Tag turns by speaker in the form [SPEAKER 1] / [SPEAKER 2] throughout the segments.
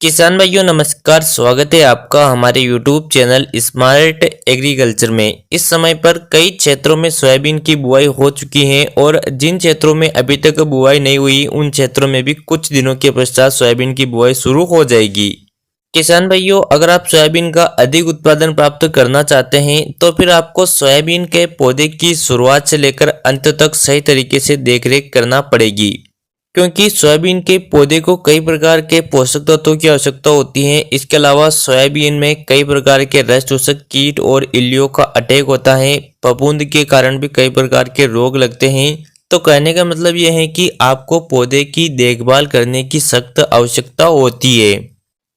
[SPEAKER 1] किसान भाइयों नमस्कार। स्वागत है आपका हमारे YouTube चैनल स्मार्ट एग्रीकल्चर में। इस समय पर कई क्षेत्रों में सोयाबीन की बुआई हो चुकी है और जिन क्षेत्रों में अभी तक बुआई नहीं हुई उन क्षेत्रों में भी कुछ दिनों के पश्चात सोयाबीन की बुआई शुरू हो जाएगी। किसान भाइयों, अगर आप सोयाबीन का अधिक उत्पादन प्राप्त करना चाहते हैं तो फिर आपको सोयाबीन के पौधे की शुरुआत से लेकर अंत तक सही तरीके से देखरेख करना पड़ेगी, क्योंकि सोयाबीन के पौधे को कई प्रकार के पोषक तत्वों की आवश्यकता होती है। इसके अलावा सोयाबीन में कई प्रकार के रस चूसक कीट और इल्लियों का अटैक होता है। फफूंद के कारण भी कई प्रकार के रोग लगते हैं। तो कहने का मतलब यह है कि आपको पौधे की देखभाल करने की सख्त आवश्यकता होती है।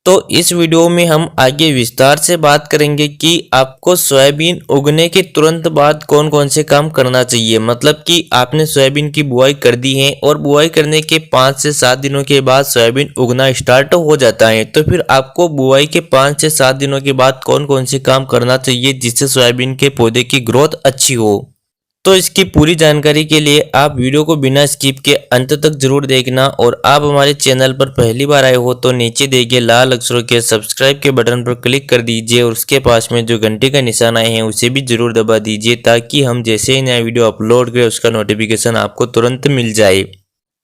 [SPEAKER 1] तो इस वीडियो में हम आगे विस्तार से बात करेंगे कि आपको सोयाबीन उगने के तुरंत बाद कौन कौन से काम करना चाहिए। मतलब कि आपने सोयाबीन की बुआई कर दी है और बुआई करने के 5 से 7 दिनों के बाद सोयाबीन उगना स्टार्ट हो जाता है, तो फिर आपको बुआई के 5 से 7 दिनों के बाद कौन कौन से काम करना चाहिए जिससे सोयाबीन के पौधे की ग्रोथ अच्छी हो। तो इसकी पूरी जानकारी के लिए आप वीडियो को बिना स्किप के अंत तक जरूर देखना, और आप हमारे चैनल पर पहली बार आए हो तो नीचे दिए गए लाल अक्षरों के सब्सक्राइब के बटन पर क्लिक कर दीजिए और उसके पास में जो घंटे का निशान आए हैं उसे भी जरूर दबा दीजिए, ताकि हम जैसे ही नया वीडियो अपलोड करें उसका नोटिफिकेशन आपको तुरंत मिल जाए।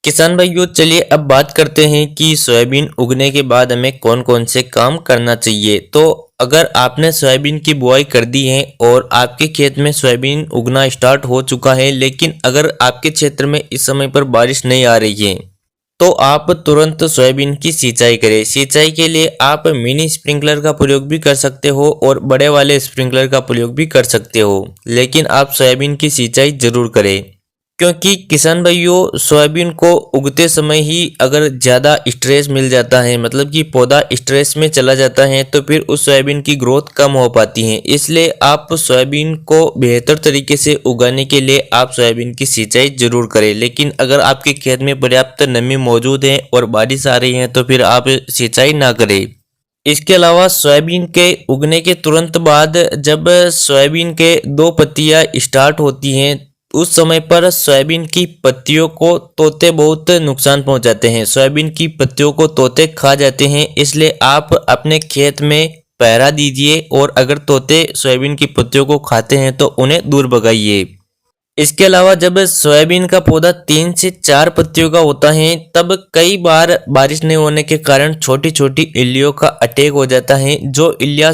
[SPEAKER 1] किसान भाइयों, चलिए अब बात करते हैं कि सोयाबीन उगने के बाद हमें कौन कौन से काम करना चाहिए। तो अगर आपने सोयाबीन की बुआई कर दी है और आपके खेत में सोयाबीन उगना स्टार्ट हो चुका है, लेकिन अगर आपके क्षेत्र में इस समय पर बारिश नहीं आ रही है तो आप तुरंत सोयाबीन की सिंचाई करें। सिंचाई के लिए आप मिनी स्प्रिंकलर का प्रयोग भी कर सकते हो और बड़े वाले स्प्रिंकलर का प्रयोग भी कर सकते हो, लेकिन आप सोयाबीन की सिंचाई जरूर करें, क्योंकि किसान भाइयों सोयाबीन को उगते समय ही अगर ज़्यादा स्ट्रेस मिल जाता है, मतलब कि पौधा स्ट्रेस में चला जाता है, तो फिर उस सोयाबीन की ग्रोथ कम हो पाती है। इसलिए आप सोयाबीन को बेहतर तरीके से उगाने के लिए आप सोयाबीन की सिंचाई जरूर करें। लेकिन अगर आपके खेत में पर्याप्त नमी मौजूद है और बारिश आ रही है तो फिर आप सिंचाई ना करें। इसके अलावा सोयाबीन के उगने के तुरंत बाद जब सोयाबीन के 2 पत्तियां स्टार्ट होती हैं, उस समय पर सोयाबीन की पत्तियों को तोते बहुत नुकसान पहुंचाते हैं। सोयाबीन की पत्तियों को तोते खा जाते हैं, इसलिए आप अपने खेत में पहरा दीजिए और अगर तोते सोयाबीन की पत्तियों को खाते हैं तो उन्हें दूर भगाइए। इसके अलावा जब सोयाबीन का पौधा 3 से 4 पत्तियों का होता है तब कई बार बारिश नहीं होने के कारण छोटी छोटी इल्लियों का अटैक हो जाता है। जो इल्लियां